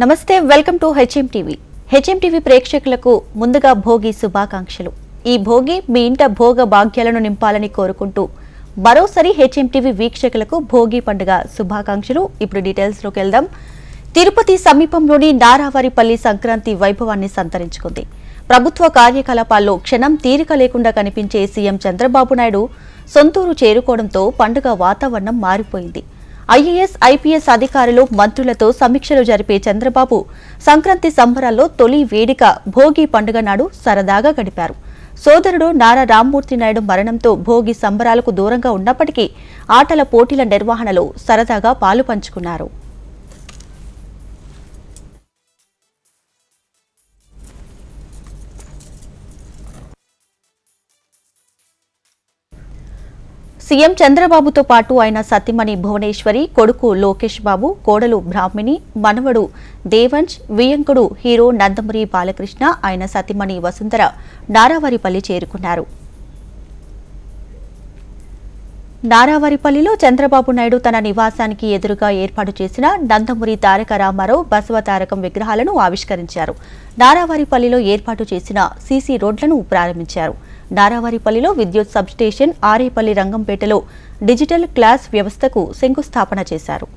నమస్తే, welcome to HM TV. HM TV ప్రేక్షకులకు ముందుగా భోగి శుభాకాంక్షలు. ఈ భోగి మీ ఇంట భోగ భాగ్యాలను నింపాలని కోరుకుంటూ మరోసారి హెచ్ఎం టీవీ వీక్షకులకు భోగి పండుగ శుభాకాంక్షలు. ఇప్పుడు డీటెయిల్స్ లోకి వెళ్దాం. తిరుపతి సమీపంలోని నారావారిపల్లి సంక్రాంతి వైభవాన్ని సంతరించుకుంది. ప్రభుత్వ కార్యకలాపాల్లో క్షణం తీరిక లేకుండా కనిపించే సీఎం చంద్రబాబు నాయుడు సొంతూరు చేరుకోవడంతో పండుగ వాతావరణం మారిపోయింది. ఐఏఎస్, ఐపీఎస్ అధికారులు, మంత్రులతో సమీక్షలు జరిపే చంద్రబాబు సంక్రాంతి సంబరాల్లో తొలి వేడుక భోగి పండుగ నాడు సరదాగా గడిపారు. సోదరుడు నారా రామ్మూర్తి నాయుడు మరణంతో భోగి సంబరాలకు దూరంగా ఉన్నప్పటికీ ఆటల పోటీల నిర్వహణలో సరదాగా పాలు పంచుకున్నారు. సీఎం చంద్రబాబుతో పాటు ఆయన సతీమణి భువనేశ్వరి, కొడుకు లోకేష్ బాబు, కోడలు బ్రాహ్మిణి, మనవడు దేవంశ్, వియంకుడు హీరో నందమూరి బాలకృష్ణ, ఆయన సతీమణి వసుంధర నారావారిపల్లి చేరుకున్నారు. నారావారిపల్లిలో చంద్రబాబు నాయుడు తన నివాసానికి ఎదురుగా ఏర్పాటు చేసిన నందమూరి తారక రామారావు, బసవ తారకం విగ్రహాలను ఆవిష్కరించారు. నారావారిపల్లిలో ఏర్పాటు చేసిన సీసీ రోడ్లను ప్రారంభించారు. నారావారిపల్లిలో విద్యుత్ సబ్స్టేషన్, ఆరేపల్లి రంగంపేటలో డిజిటల్ క్లాస్ వ్యవస్థకు శంకుస్థాపన చేశారు.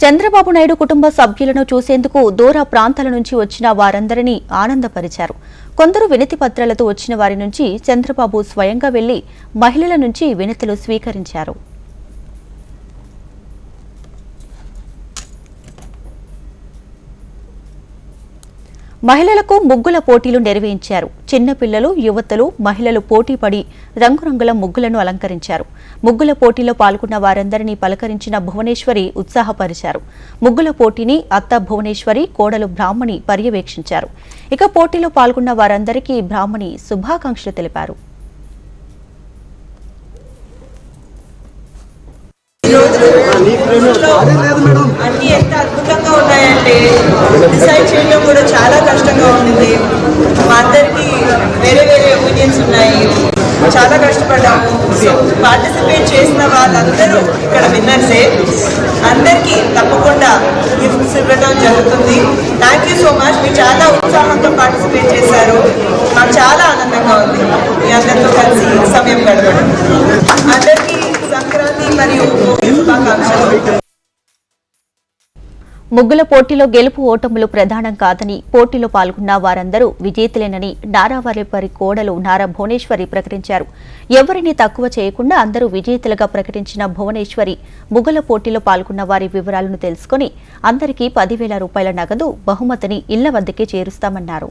చంద్రబాబు నాయుడు కుటుంబ సభ్యులను చూసేందుకు దూర ప్రాంతాల నుంచి వచ్చిన వారందరినీ ఆనందపరిచారు. కొందరు వినతి పత్రాలతో వచ్చిన వారి నుంచి చంద్రబాబు స్వయంగా వెళ్లి మహిళల నుంచి వినతులు స్వీకరించారు. మహిళలకు ముగ్గుల పోటీలు నిర్వహించారు. చిన్నపిల్లలు, యువతలు, మహిళలు పోటీపడి రంగురంగుల ముగ్గులను అలంకరించారు. ముగ్గుల పోటీలో పాల్గొన్న వారందరినీ పలకరించిన భువనేశ్వరి ఉత్సాహపరిచారు. ముగ్గుల పోటీని అత్త భువనేశ్వరి, కోడలు బ్రాహ్మణి పర్యవేక్షించారు. ఇక పోటీలో పాల్గొన్న వారందరికీ బ్రాహ్మణి శుభాకాంక్షలు తెలిపారు. అన్ని ఎంత అద్భుతంగా ఉన్నాయంటే డిసైడ్ చేయడం కూడా చాలా కష్టంగా ఉంటుంది. మా అందరికి వేరే వేరే ఒపీనియన్స్ ఉన్నాయి. చాలా కష్టపడ్డాము. పార్టిసిపేట్ చేసిన వాళ్ళందరూ ఇక్కడ విన్నర్సే. అందరికీ తప్పకుండా గిఫ్ట్స్ ఇవ్వడం జరుగుతుంది. Thank you so much. మీరు చాలా ఉత్సాహంతో పార్టిసిపేట్ చేశారు. మాకు చాలా ఆనందంగా ఉంది మీ అందరితో కలిసి సమయం గడపడం. అందరికీ సంక్రాంతి మరియు శుభాకాంక్షలు. ముగ్గుల పోటీలో గెలుపు ఓటములు ప్రధానం కాదని, పోటీలో పాల్గొన్న వారందరూ విజేతలేనని నారావారిపల్లి కోడలు నారా భువనేశ్వరి ప్రకటించారు. ఎవరిని తక్కువ చేయకుండా అందరూ విజేతలుగా ప్రకటించిన భువనేశ్వరి ముగ్గుల పోటీలో పాల్గొన్న వారి వివరాలను తెలుసుకుని అందరికీ 10,000 రూపాయల నగదు బహుమతిని ఇళ్ల వద్దకే చేరుస్తామన్నారు.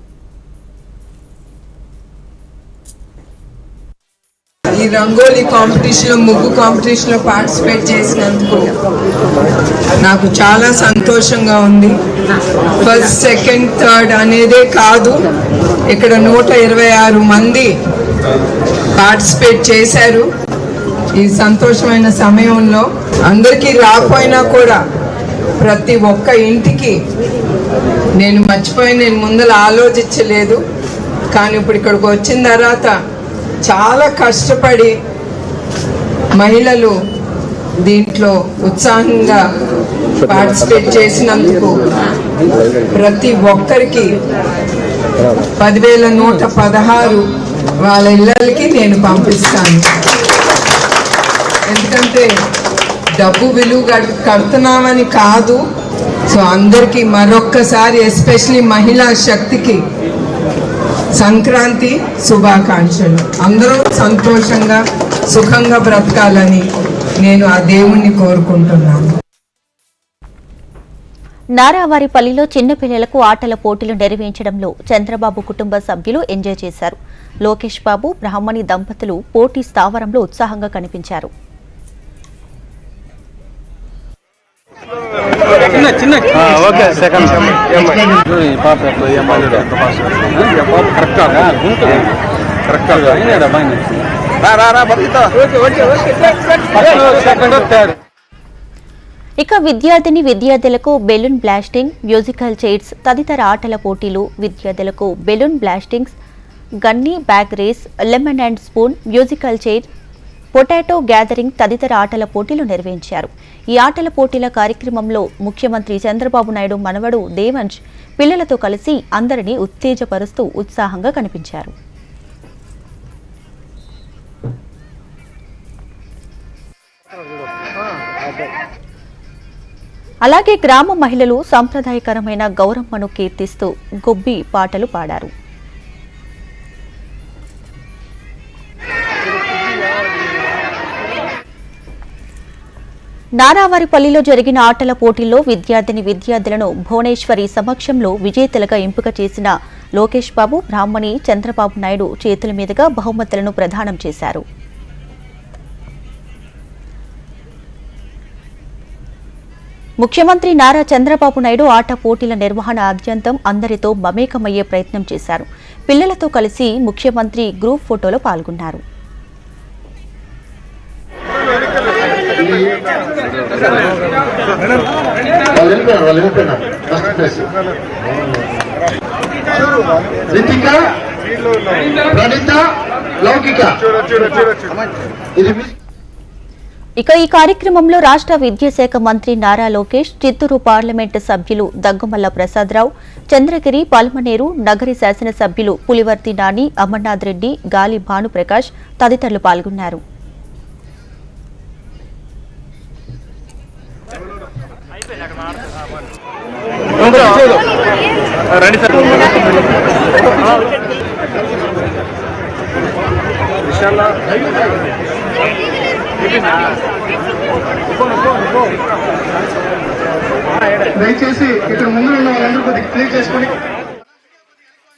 ఈ రంగోలీ కాంపిటీషన్లో, ముగ్గు కాంపిటీషన్లో పార్టిసిపేట్ చేసినందుకు నాకు చాలా సంతోషంగా ఉంది. ఫస్ట్, సెకండ్, థర్డ్ అనేదే కాదు, ఇక్కడ 126 మంది పార్టిసిపేట్ చేశారు. ఈ సంతోషమైన సమయంలో అందరికీ రాకపోయినా కూడా ప్రతి ఒక్క ఇంటికి నేను ముందర ఆలోచించలేదు. కానీ ఇప్పుడు ఇక్కడికి వచ్చిన తర్వాత చాలా కష్టపడి మహిళలు దీంట్లో ఉత్సాహంగా పార్టిసిపేట్ చేసినందుకు ప్రతి ఒక్కరికి 10,116 వాళ్ళ ఇళ్ళకి నేను పంపిస్తాను. ఎందుకంటే డబ్బు విలువ కడుతున్నామని కాదు. సో అందరికీ మరొక్కసారి, ఎస్పెషలీ మహిళా శక్తికి సంక్రాంతి శుభాకాంక్షలు. అందరూ సంతోషంగా, సుఖంగా బ్రతకాలని నేను ఆ దేవుణ్ణి కోరుకుంటున్నాను. నారావారిపల్లిలో చిన్నపిల్లలకు ఆటల పోటీలు నిర్వహించడంలో చంద్రబాబు కుటుంబ సభ్యులు ఎంజాయ్ చేశారు. లోకేష్ బాబు, బ్రాహ్మణి దంపతులు పోటీ స్థావరంలో ఉత్సాహంగా కనిపించారు. ఓకే, సెకండ్ ఇక విద్యార్థులకు బెలూన్ బ్లాస్టింగ్, మ్యూజికల్ చైర్స్ తదితర ఆటల పోటీలు, విద్యార్థులకు balloon blastings, gunny bag race, lemon and spoon, musical chair, potato gathering తదితర ఆటల పోటీలు నిర్వహించారు. ఈ ఆటల పోటీల కార్యక్రమంలో ముఖ్యమంత్రి చంద్రబాబు నాయుడు మనవడు దేవంశ్ పిల్లలతో కలిసి అందరినీ ఉత్తేజపరుస్తూ ఉత్సాహంగా కనిపించారు. అలాగే గ్రామ మహిళలు సంప్రదాయకరమైన గౌరమ్మను కీర్తిస్తూ గొబ్బి పాటలు పాడారు. నారావారిపల్లిలో జరిగిన ఆటల పోటీల్లో విద్యార్థులను భువనేశ్వరి సమక్షంలో విజేతలుగా ఎంపిక చేసిన లోకేష్ బాబు, బ్రాహ్మణి, చంద్రబాబు నాయుడు చేతుల మీదుగా బహుమతులను ప్రదానం చేశారు. ముఖ్యమంత్రి నారా చంద్రబాబు నాయుడు ఆట పోటీల నిర్వహణ ఆద్యంతం అందరితో మమేకమయ్యే ప్రయత్నం చేశారు. పిల్లలతో కలిసి ముఖ్యమంత్రి గ్రూప్ ఫోటోలో పాల్గొన్నారు. ఇక ఈ కార్యక్రమంలో రాష్ట్ర విద్యాశాఖ మంత్రి నారా లోకేష్, చిత్తూరు పార్లమెంటు సభ్యులు దగ్గుమల్ల ప్రసాదరావు, చంద్రగిరి, పల్మనేరు నగరి శాసనసభ్యులు పులివర్తి నాని, అమర్నాథ్ రెడ్డి, గాలి భానుప్రకాష్ తదితరులు పాల్గొన్నారు. దయచేసి ఇక్కడ ముందు ఉన్న వాళ్ళందరూ కొద్దిగా క్లియర్ చేసుకొని